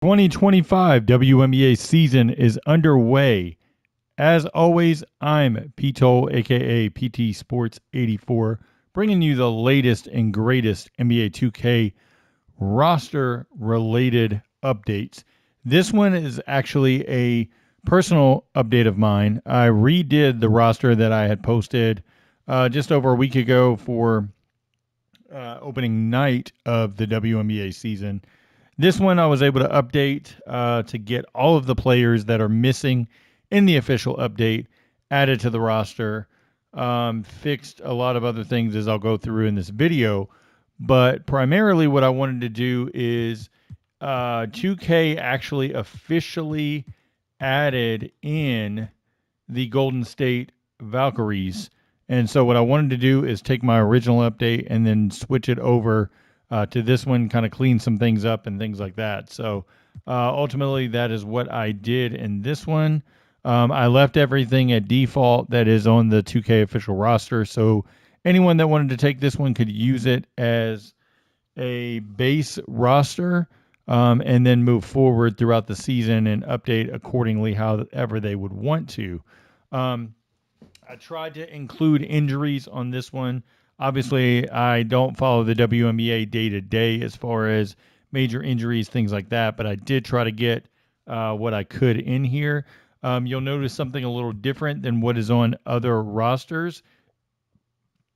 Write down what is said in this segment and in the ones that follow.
2025 WNBA season is underway. As always, I'm Pito, aka PT Sports 84, bringing you the latest and greatest NBA 2K roster related updates. This one is actually a personal update of mine. I redid the roster that I had posted just over a week ago for opening night of the WNBA season. This one I was able to update to get all of the players that are missing in the official update added to the roster. Fixed a lot of other things as I'll go through in this video. But primarily, what I wanted to do is 2K actually officially added in the Golden State Valkyries. And so, what I wanted to do is take my original update and then switch it over to this one, kind of clean some things up and things like that. So, ultimately, that is what I did in this one. I left everything at default that is on the 2K official roster. So, anyone that wanted to take this one could use it as a base roster and then move forward throughout the season and update accordingly however they would want to. I tried to include injuries on this one. Obviously, I don't follow the WNBA day to day as far as major injuries, things like that, but I did try to get what I could in here. You'll notice something a little different than what is on other rosters.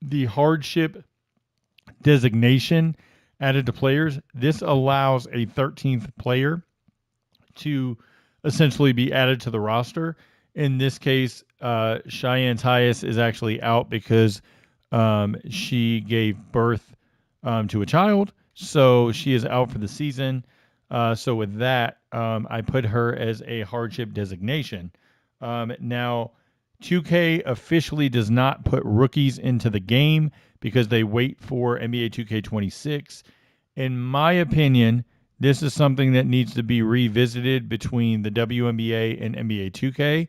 The hardship designation added to players. This allows a 13th player to essentially be added to the roster. In this case, Cheyenne Tyus is actually out because she gave birth to a child. So she is out for the season. So with that, I put her as a hardship designation. Now, 2K officially does not put rookies into the game because they wait for NBA 2K26. In my opinion, this is something that needs to be revisited between the WNBA and NBA 2K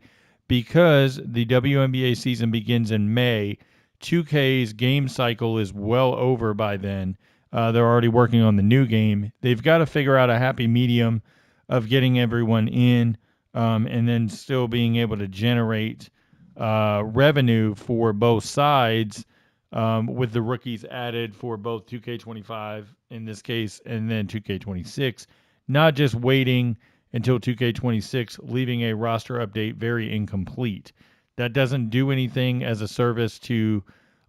because the WNBA season begins in May. 2K's game cycle is well over by then. They're already working on the new game. They've got to figure out a happy medium of getting everyone in and then still being able to generate revenue for both sides with the rookies added for both 2K25 in this case and then 2K26. Not just waiting until 2K26, leaving a roster update very incomplete. That doesn't do anything as a service to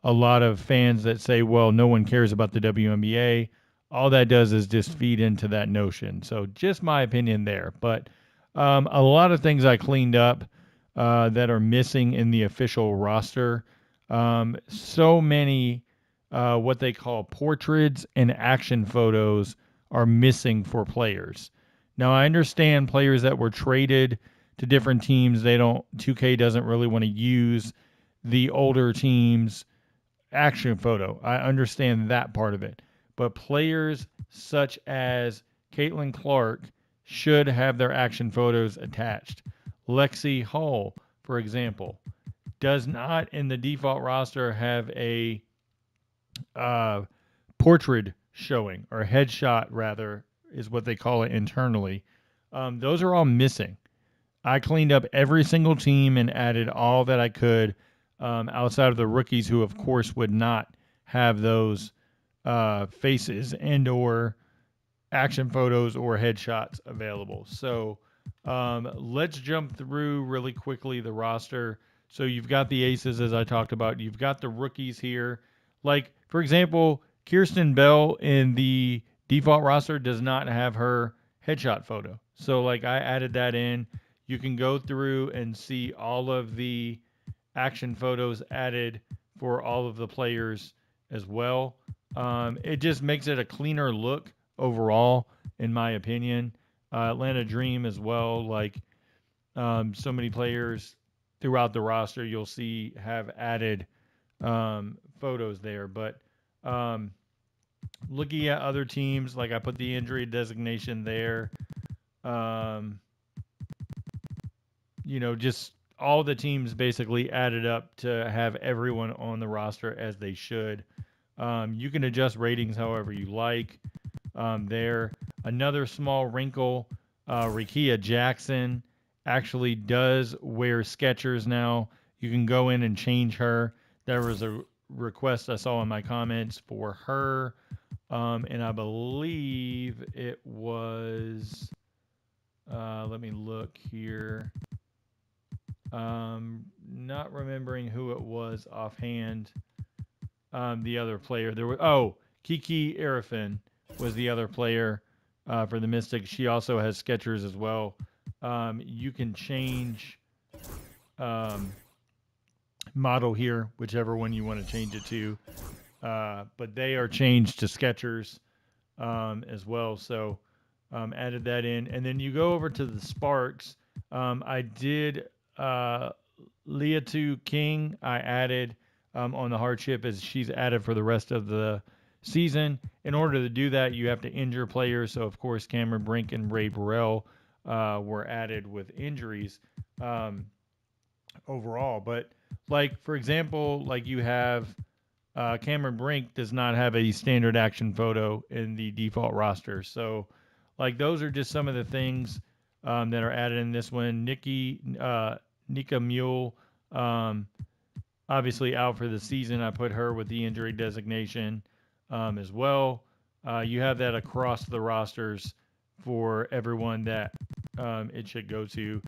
a lot of fans that say, well, no one cares about the WNBA. All that does is just feed into that notion. So just my opinion there. But a lot of things I cleaned up that are missing in the official roster. So many what they call portraits and action photos are missing for players. Now I understand players that were traded to different teams. 2K doesn't really want to use the older teams' action photo. I understand that part of it. But players such as Caitlin Clark should have their action photos attached. Lexi Hall, for example, does not in the default roster have a portrait showing, or headshot rather is what they call it internally. Those are all missing. I cleaned up every single team and added all that I could outside of the rookies who, of course, would not have those faces and or action photos or headshots available. So let's jump through really quickly the roster. So you've got the aces, as I talked about. You've got the rookies here. Like, for example, Kirsten Bell in the default roster does not have her headshot photo. So, like, I added that in. You can go through and see all of the action photos added for all of the players as well. It just makes it a cleaner look overall, in my opinion. Atlanta Dream as well. Like, so many players throughout the roster you'll see have added photos there. But looking at other teams, like I put the injury designation there. Just all the teams basically added up to have everyone on the roster as they should. You can adjust ratings however you like there. Another small wrinkle Rikia Jackson actually does wear Skechers now. You can go in and change her. There was a request I saw in my comments for her, and I believe it was. Let me look here. Not remembering who it was offhand. The other player there was Kiki Arifin was the other player for the Mystics. She also has Skechers as well. You can change um, model here, whichever one you want to change it to. But they are changed to Skechers as well. So added that in, and then you go over to the Sparks. I did Leah King. I added on the hardship as she's added for the rest of the season. In order to do that, you have to injure players. So of course, Cameron Brink and Ray Burrell were added with injuries overall. But like for example, like you have Cameron Brink does not have a standard action photo in the default roster. So, like, those are just some of the things that are added in this one. Nika Mule, obviously out for the season. I put her with the injury designation as well. You have that across the rosters for everyone that it should go to.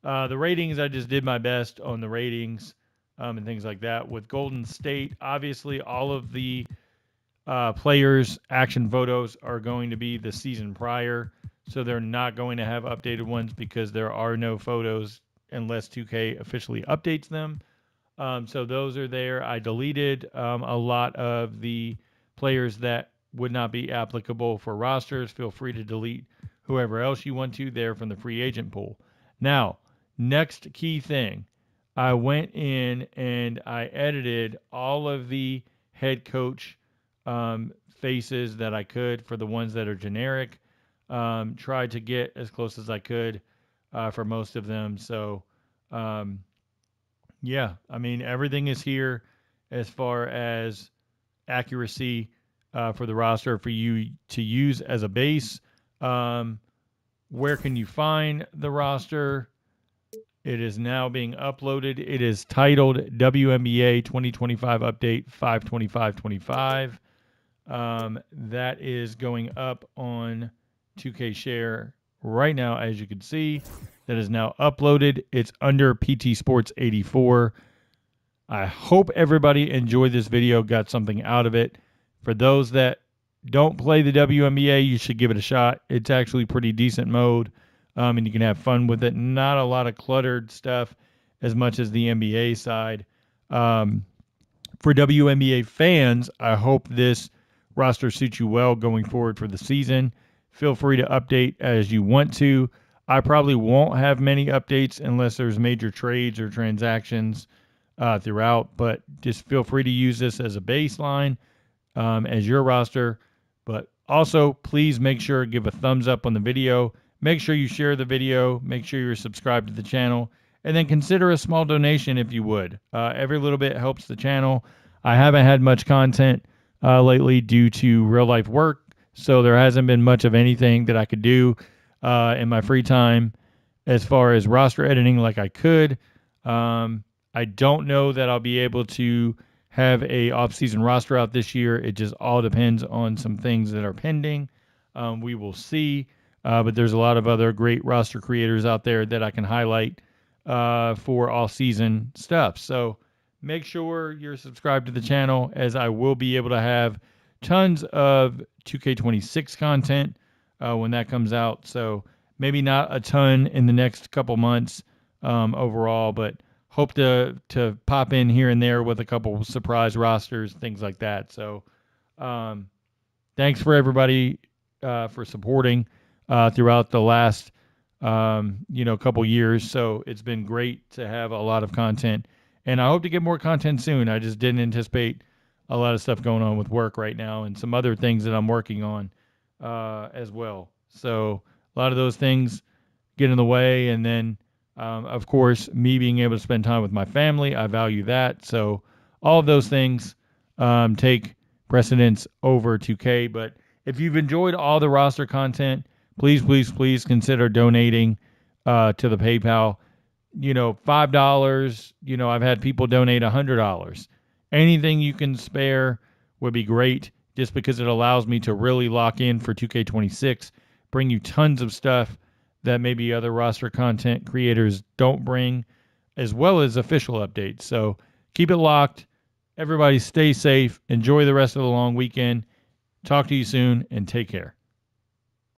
The ratings, I just did my best on the ratings and things like that. With Golden State, obviously, all of the players' action photos are going to be the season prior. So they're not going to have updated ones because there are no photos unless 2K officially updates them. So those are there. I deleted a lot of the players that would not be applicable for rosters. Feel free to delete whoever else you want to there from the free agent pool. Now, next key thing, I went in and I edited all of the head coach faces that I could for the ones that are generic. Tried to get as close as I could for most of them. So, yeah, I mean, everything is here as far as accuracy for the roster for you to use as a base. Where can you find the roster? It is now being uploaded. It is titled WNBA 2025 Update 52525. That is going up on 2K Share right now, as you can see. That is now uploaded. It's under PT Sports 84. I hope everybody enjoyed this video, got something out of it. For those that don't play the WNBA, you should give it a shot. It's actually pretty decent mode, and you can have fun with it. Not a lot of cluttered stuff as much as the NBA side. For WNBA fans, I hope this roster suits you well going forward for the season. Feel free to update as you want to. I probably won't have many updates unless there's major trades or transactions throughout, but just feel free to use this as a baseline as your roster. But also, please make sure to give a thumbs up on the video. Make sure you share the video. Make sure you're subscribed to the channel. And then consider a small donation if you would. Every little bit helps the channel. I haven't had much content lately due to real life work, so there hasn't been much of anything that I could do in my free time as far as roster editing like I could. I don't know that I'll be able to have a off-season roster out this year. It just all depends on some things that are pending. We will see. But there's a lot of other great roster creators out there that I can highlight for all-season stuff. So make sure you're subscribed to the channel, as I will be able to have tons of 2K26 content when that comes out. So maybe not a ton in the next couple months overall, but hope to pop in here and there with a couple surprise rosters, things like that. So thanks for everybody for supporting throughout the last couple years. So it's been great to have a lot of content, and I hope to get more content soon. I just didn't anticipate a lot of stuff going on with work right now and some other things that I'm working on as well. So a lot of those things get in the way, and then of course, me being able to spend time with my family, I value that. So all of those things take precedence over 2K. But if you've enjoyed all the roster content, please, please, please consider donating to the PayPal. $5. I've had people donate $100. Anything you can spare would be great, just because it allows me to really lock in for 2K26, bring you tons of stuff that maybe other roster content creators don't bring, as well as official updates. So keep it locked. Everybody stay safe. Enjoy the rest of the long weekend. Talk to you soon, and take care.